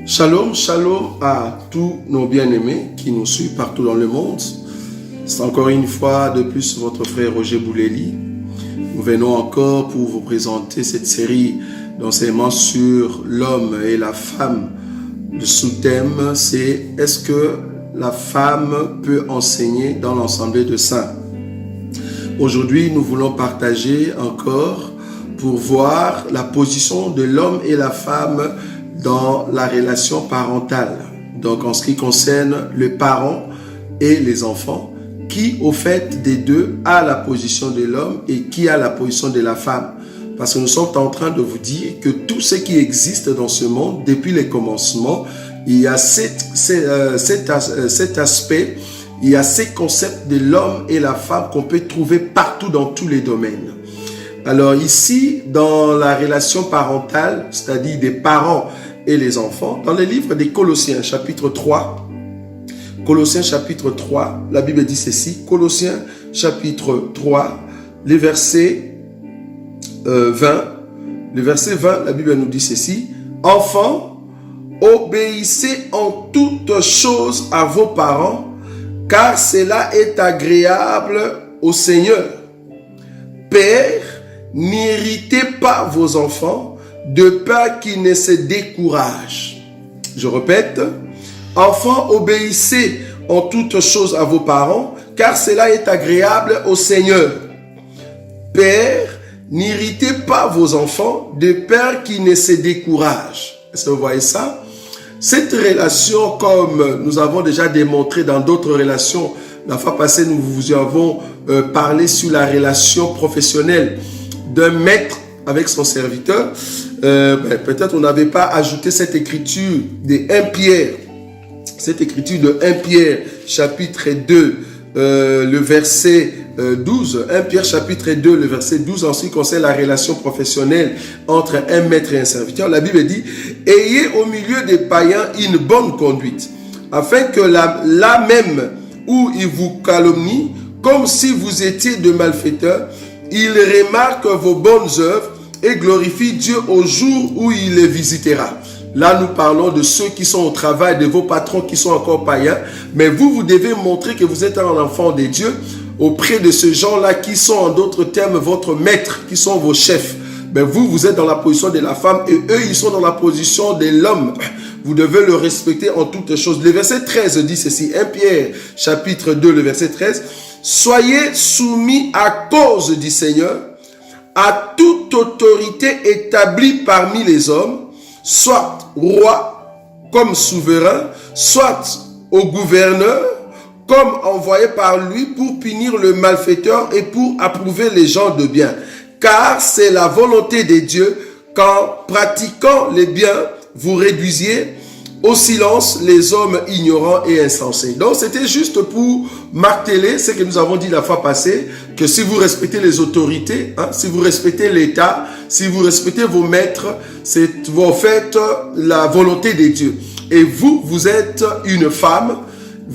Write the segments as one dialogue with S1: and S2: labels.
S1: Shalom, shalom à tous nos bien-aimés qui nous suivent partout dans le monde. C'est encore une fois de plus votre frère Roger Bouleli. Nous venons encore pour vous présenter cette série d'enseignements sur l'homme et la femme. Le sous-thème, c'est « Est-ce que la femme peut enseigner dans l'Assemblée de saints ?» Aujourd'hui, nous voulons partager encore pour voir la position de l'homme et la femme dans la relation parentale. Donc, en ce qui concerne les parents et les enfants, qui, au fait des deux, a la position de l'homme et qui a la position de la femme. Parce que nous sommes en train de vous dire que tout ce qui existe dans ce monde, depuis les commencements, il y a cet aspect, il y a ces concepts de l'homme et la femme qu'on peut trouver partout dans tous les domaines. Alors ici, dans la relation parentale, c'est-à-dire des parents et les enfants, dans le livre des Colossiens, chapitre 3, la Bible dit ceci, Colossiens, chapitre 3, le verset 20, la Bible nous dit ceci, « Enfants, obéissez en toutes choses à vos parents, car cela est agréable au Seigneur. Père, n'irritez pas vos enfants, de peur qu'ils ne se découragent. » Je répète, « Enfants, obéissez en toutes choses à vos parents, car cela est agréable au Seigneur. Père, n'irritez pas vos enfants, de peur qu'ils ne se découragent. » Est-ce que vous voyez ça? Cette relation, comme nous avons déjà démontré dans d'autres relations, la fois passée, nous vous avons parlé sur la relation professionnelle d'un maître avec son serviteur. Peut-être on n'avait pas ajouté cette écriture de 1 Pierre. Cette écriture de 1 Pierre, chapitre 2, le verset 12. 1 Pierre, chapitre 2, le verset 12, en ce qui concerne la relation professionnelle entre un maître et un serviteur. La Bible dit, « Ayez au milieu des païens une bonne conduite, afin que là même où ils vous calomnient, comme si vous étiez de malfaiteurs, ils remarquent vos bonnes œuvres et glorifient Dieu au jour où il les visitera. » Là, nous parlons de ceux qui sont au travail, de vos patrons qui sont encore païens. Mais vous, vous devez montrer que vous êtes un enfant de Dieu auprès de ces gens-là qui sont, en d'autres termes, votre maître, qui sont vos chefs. Mais vous, vous êtes dans la position de la femme et eux, ils sont dans la position de l'homme. Vous devez le respecter en toutes choses. Le verset 13 dit ceci, 1 Pierre, chapitre 2, le verset 13. « Soyez soumis à cause du Seigneur à toute autorité établie parmi les hommes, soit roi comme souverain, soit au gouverneur comme envoyé par lui pour punir le malfaiteur et pour approuver les gens de bien. Car c'est la volonté de Dieu qu'en pratiquant les biens, vous réduisiez au silence les hommes ignorants et insensés. » Donc c'était juste pour marteler ce que nous avons dit la fois passée, que si vous respectez les autorités, si vous respectez l'État, si vous respectez vos maîtres, c'est en fait la volonté de Dieu. Et vous, vous êtes une femme,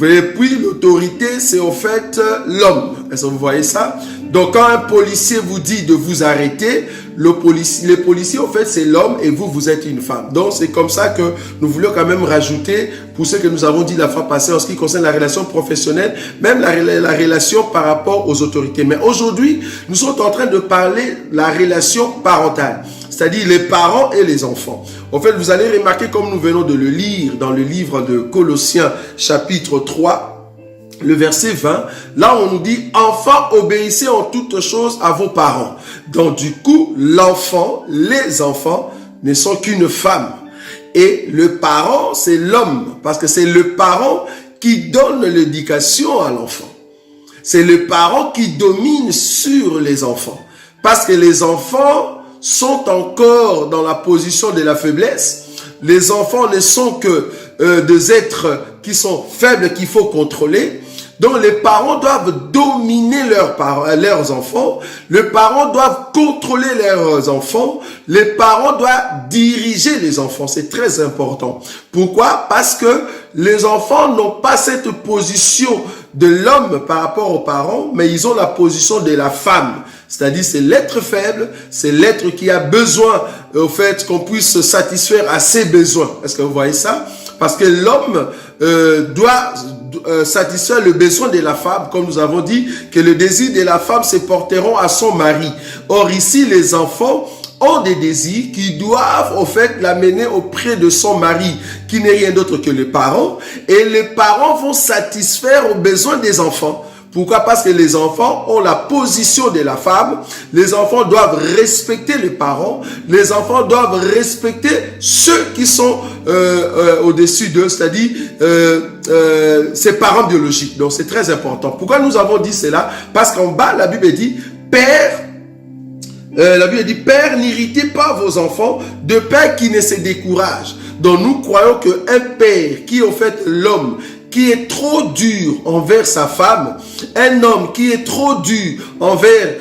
S1: et puis l'autorité, c'est en fait l'homme. Est-ce que vous voyez ça? Donc quand un policier vous dit de vous arrêter, les policiers, en fait, c'est l'homme et vous, vous êtes une femme. Donc c'est comme ça que nous voulons quand même rajouter, pour ce que nous avons dit la fois passée en ce qui concerne la relation professionnelle, même la relation par rapport aux autorités. Mais aujourd'hui, nous sommes en train de parler de la relation parentale, c'est-à-dire les parents et les enfants. En fait, vous allez remarquer, comme nous venons de le lire dans le livre de Colossiens, chapitre 3, le verset 20, là on nous dit « Enfants, obéissez en toutes choses à vos parents. » Donc du coup, les enfants ne sont qu'une femme. Et le parent, c'est l'homme, parce que c'est le parent qui donne l'éducation à l'enfant. C'est le parent qui domine sur les enfants. Parce que les enfants sont encore dans la position de la faiblesse. Les enfants ne sont que des êtres qui sont faibles, qu'il faut contrôler. Donc les parents doivent dominer leurs enfants, les parents doivent contrôler leurs enfants, les parents doivent diriger les enfants, c'est très important. Pourquoi? Parce que les enfants n'ont pas cette position de l'homme par rapport aux parents, mais ils ont la position de la femme. C'est-à-dire, c'est l'être faible, c'est l'être qui a besoin, au fait, qu'on puisse satisfaire à ses besoins. Est-ce que vous voyez ça? Parce que l'homme doit satisfaire le besoin de la femme, comme nous avons dit, que le désir de la femme se porteront à son mari. Or, ici, les enfants ont des désirs qui doivent, au fait, l'amener auprès de son mari, qui n'est rien d'autre que les parents. Et les parents vont satisfaire aux besoins des enfants. Pourquoi? Parce que les enfants ont la position de la femme. Les enfants doivent respecter les parents. Les enfants doivent respecter ceux qui sont au-dessus d'eux, c'est-à-dire ses parents biologiques. Donc, c'est très important. Pourquoi nous avons dit cela? Parce qu'en bas, la Bible dit, Père, Père, n'irritez pas vos enfants, de peur qu'ils ne se découragent. Donc, nous croyons qu'un père qui est au fait l'homme, qui est trop dur envers sa femme, un homme qui est trop dur envers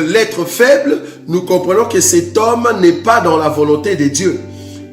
S1: l'être faible, nous comprenons que cet homme n'est pas dans la volonté de Dieu.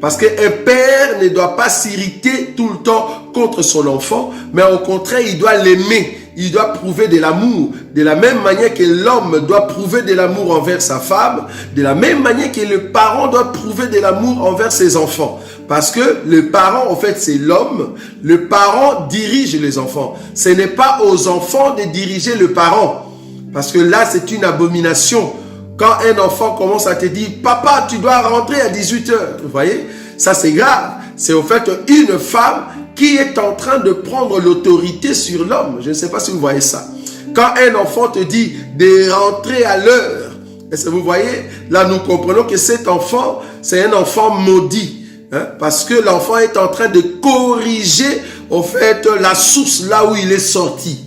S1: Parce qu'un père ne doit pas s'irriter tout le temps contre son enfant, mais au contraire, il doit l'aimer. Il doit prouver de l'amour. De la même manière que l'homme doit prouver de l'amour envers sa femme, de la même manière que le parent doit prouver de l'amour envers ses enfants. Parce que le parent, en fait, c'est l'homme. Le parent dirige les enfants. Ce n'est pas aux enfants de diriger le parent. Parce que là, c'est une abomination. Quand un enfant commence à te dire, papa, tu dois rentrer à 18h. Vous voyez? Ça, c'est grave. C'est au fait une femme qui est en train de prendre l'autorité sur l'homme. Je ne sais pas si vous voyez ça. Quand un enfant te dit de rentrer à l'heure, est-ce que vous voyez? Là, nous comprenons que cet enfant, c'est un enfant maudit. Hein, parce que l'enfant est en train de corriger, au fait, la source là où il est sorti.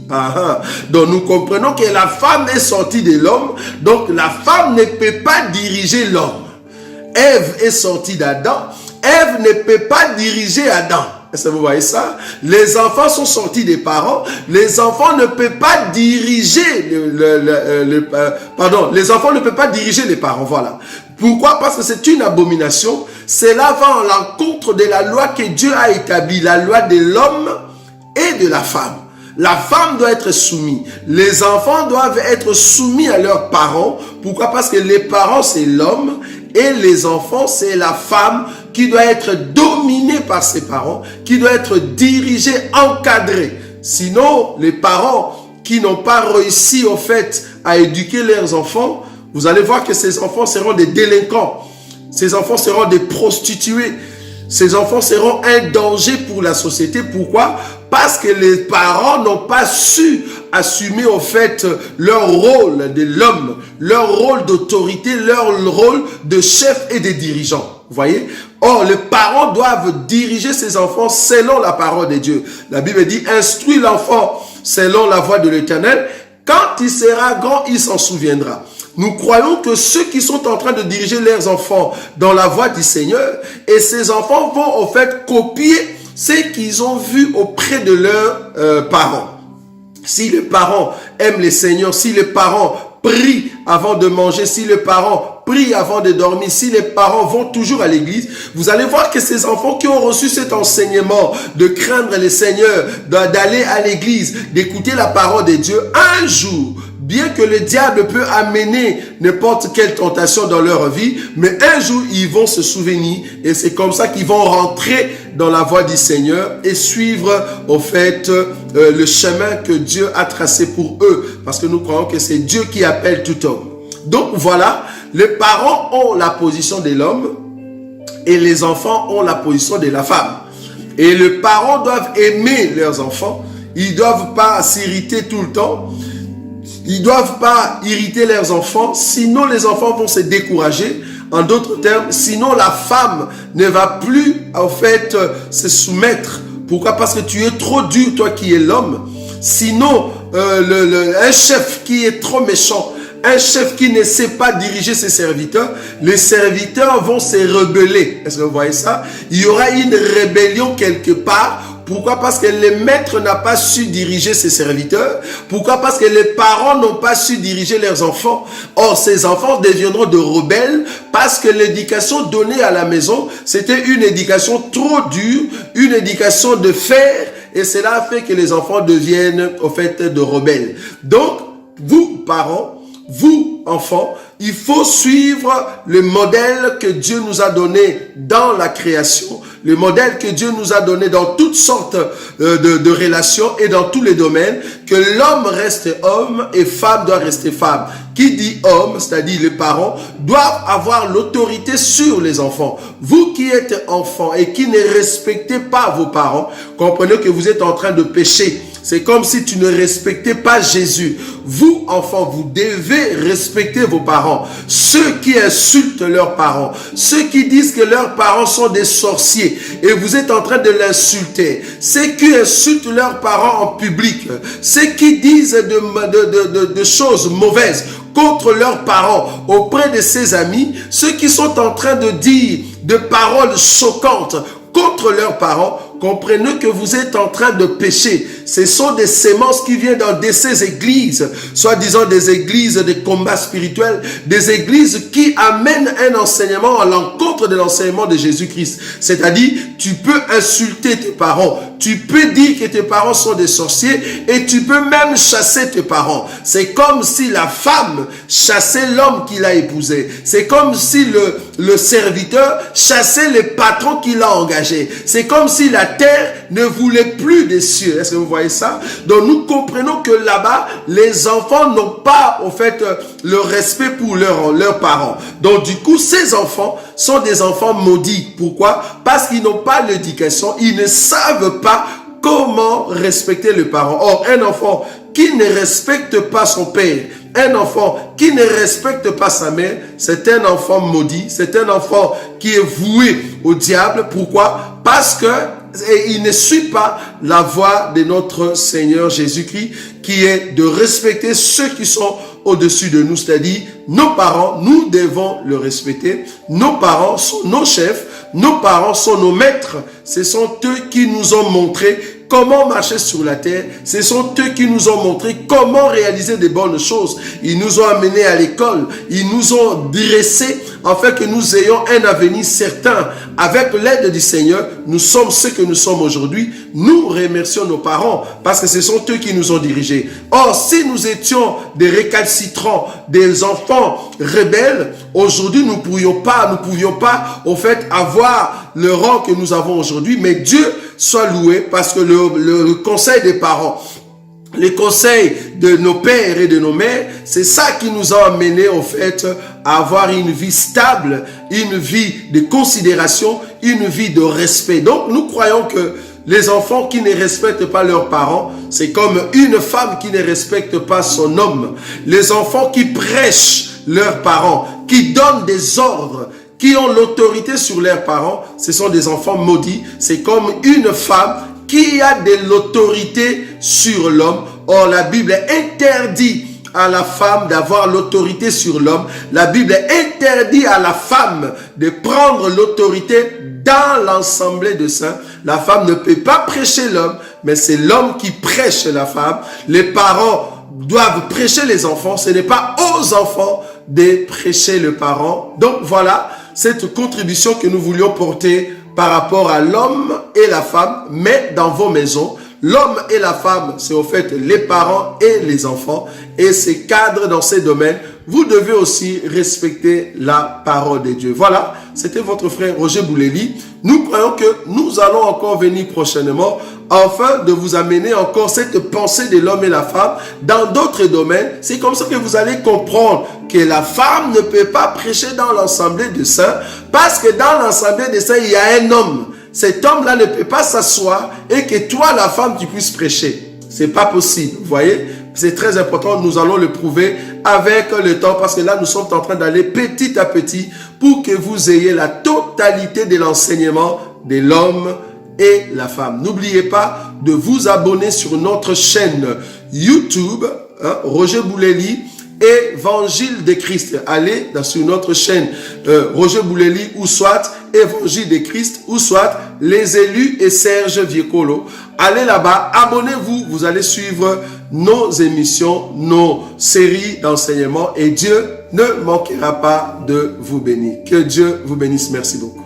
S1: Donc, nous comprenons que la femme est sortie de l'homme. Donc, la femme ne peut pas diriger l'homme. Ève est sortie d'Adam. Ève ne peut pas diriger Adam. Est-ce que vous voyez ça? Les enfants sont sortis des parents. Les enfants ne peuvent pas diriger les enfants ne peuvent pas diriger les parents. Voilà. Pourquoi? Parce que c'est une abomination. Cela va en l'encontre de la loi que Dieu a établie, la loi de l'homme et de la femme. La femme doit être soumise. Les enfants doivent être soumis à leurs parents. Pourquoi? Parce que les parents, c'est l'homme et les enfants, c'est la femme qui doit être dominée par ses parents, qui doit être dirigée, encadrée. Sinon, les parents qui n'ont pas réussi au fait à éduquer leurs enfants, vous allez voir que ces enfants seront des délinquants. Ces enfants seront des prostituées. Ces enfants seront un danger pour la société. Pourquoi? Parce que les parents n'ont pas su assumer au fait leur rôle de l'homme, leur rôle d'autorité, leur rôle de chef et de dirigeant. Vous voyez? Or, les parents doivent diriger ses enfants selon la parole de Dieu. La Bible dit, instruis l'enfant selon la voie de l'Éternel. Quand il sera grand, il s'en souviendra. Nous croyons que ceux qui sont en train de diriger leurs enfants dans la voie du Seigneur, et ces enfants vont au fait copier ce qu'ils ont vu auprès de leurs parents. Si les parents aiment le Seigneur, si les parents prient avant de manger, si les parents prient avant de dormir, si les parents vont toujours à l'église, vous allez voir que ces enfants qui ont reçu cet enseignement de craindre le Seigneur, d'aller à l'église, d'écouter la parole de Dieu, un jour, bien que le diable peut amener n'importe quelle tentation dans leur vie, mais un jour, ils vont se souvenir et c'est comme ça qu'ils vont rentrer dans la voie du Seigneur et suivre, au fait, le chemin que Dieu a tracé pour eux. Parce que nous croyons que c'est Dieu qui appelle tout homme. Donc voilà, les parents ont la position de l'homme et les enfants ont la position de la femme. Et les parents doivent aimer leurs enfants. Ils ne doivent pas s'irriter tout le temps. Ils ne doivent pas irriter leurs enfants, sinon les enfants vont se décourager. En d'autres termes, sinon la femme ne va plus en fait se soumettre. Pourquoi? Parce que tu es trop dur, toi qui es l'homme. Sinon, un chef qui est trop méchant, un chef qui ne sait pas diriger ses serviteurs, les serviteurs vont se rebeller. Est-ce que vous voyez ça? Il y aura une rébellion quelque part. Pourquoi? Parce que le maître n'a pas su diriger ses serviteurs. Pourquoi? Parce que les parents n'ont pas su diriger leurs enfants. Or, ces enfants deviendront de rebelles parce que l'éducation donnée à la maison, c'était une éducation trop dure, une éducation de fer, et cela fait que les enfants deviennent, au fait, de rebelles. Donc, vous, parents, vous, enfants, il faut suivre le modèle que Dieu nous a donné dans la création, le modèle que Dieu nous a donné dans toutes sortes de relations et dans tous les domaines, que l'homme reste homme et femme doit rester femme. Qui dit homme, c'est-à-dire les parents, doivent avoir l'autorité sur les enfants. Vous qui êtes enfants et qui ne respectez pas vos parents, comprenez que vous êtes en train de pécher. C'est comme si tu ne respectais pas Jésus. Vous, enfants, vous devez respecter vos parents. Ceux qui insultent leurs parents, ceux qui disent que leurs parents sont des sorciers et vous êtes en train de l'insulter, ceux qui insultent leurs parents en public, ceux qui disent de choses mauvaises contre leurs parents auprès de ses amis, ceux qui sont en train de dire de paroles choquantes contre leurs parents, comprenez que vous êtes en train de pécher. Ce sont des sémences qui viennent dans ces églises, soi-disant des églises de combat spirituel, des églises qui amènent un enseignement à l'encontre de l'enseignement de Jésus-Christ. C'est-à-dire, tu peux insulter tes parents, tu peux dire que tes parents sont des sorciers et tu peux même chasser tes parents. C'est comme si la femme chassait l'homme qui l'a épousé. C'est comme si le serviteur chassait le patron qui l'a engagé. C'est comme si la terre ne voulait plus des cieux. Est-ce que vous voyez ça? Donc nous comprenons que là-bas, les enfants n'ont pas, au fait, le respect pour leurs parents. Donc du coup, ces enfants sont des enfants maudits. Pourquoi? Parce qu'ils n'ont pas l'éducation, ils ne savent pas comment respecter les parents. Or, un enfant qui ne respecte pas son père, un enfant qui ne respecte pas sa mère, c'est un enfant maudit, c'est un enfant qui est voué au diable. Pourquoi? Parce que il ne suit pas la voie de notre Seigneur Jésus-Christ, qui est de respecter ceux qui sont au-dessus de nous, c'est-à-dire nos parents, nous devons le respecter. Nos parents sont nos chefs, nos parents sont nos maîtres. Ce sont eux qui nous ont montré comment marcher sur la terre. Ce sont eux qui nous ont montré comment réaliser de bonnes choses. Ils nous ont amenés à l'école. Ils nous ont dressés afin que nous ayons un avenir certain. Avec l'aide du Seigneur, nous sommes ce que nous sommes aujourd'hui. Nous remercions nos parents parce que ce sont eux qui nous ont dirigés. Or, si nous étions des récalcitrants, des enfants rebelles, aujourd'hui nous ne pouvions pas, au fait, avoir le rang que nous avons aujourd'hui. Mais Dieu soit loué parce que le conseil des parents, les conseils de nos pères et de nos mères, c'est ça qui nous a amené au fait à avoir une vie stable, une vie de considération, une vie de respect. Donc nous croyons que les enfants qui ne respectent pas leurs parents, c'est comme une femme qui ne respecte pas son homme. Les enfants qui prêchent leurs parents, qui donnent des ordres, qui ont l'autorité sur leurs parents, ce sont des enfants maudits. C'est comme une femme qui a de l'autorité sur l'homme. Or, la Bible interdit à la femme d'avoir l'autorité sur l'homme. La Bible interdit à la femme de prendre l'autorité dans l'assemblée de saints. La femme ne peut pas prêcher l'homme, mais c'est l'homme qui prêche la femme. Les parents doivent prêcher les enfants. Ce n'est pas aux enfants de prêcher le parent. Donc voilà cette contribution que nous voulions porter par rapport à l'homme et la femme, mais dans vos maisons. L'homme et la femme, c'est au fait les parents et les enfants. Et ces cadres dans ces domaines, vous devez aussi respecter la parole de Dieu. Voilà, c'était votre frère Roger Bouleli. Nous croyons que nous allons encore venir prochainement afin de vous amener encore cette pensée de l'homme et la femme dans d'autres domaines. C'est comme ça que vous allez comprendre que la femme ne peut pas prêcher dans l'assemblée des saints parce que dans l'assemblée des saints, il y a un homme. Cet homme-là ne peut pas s'asseoir et que toi, la femme, tu puisses prêcher. C'est pas possible, vous voyez. C'est très important, nous allons le prouver avec le temps parce que là, nous sommes en train d'aller petit à petit pour que vous ayez la totalité de l'enseignement de l'homme et la femme. N'oubliez pas de vous abonner sur notre chaîne YouTube, Roger Bouleli, Évangile de Christ. Allez sur notre chaîne Roger Bouleli ou soit Évangile de Christ ou soit Les Élus et Serge Viekolo. Allez là-bas, abonnez-vous, vous allez suivre nos émissions, nos séries d'enseignement et Dieu ne manquera pas de vous bénir. Que Dieu vous bénisse. Merci beaucoup.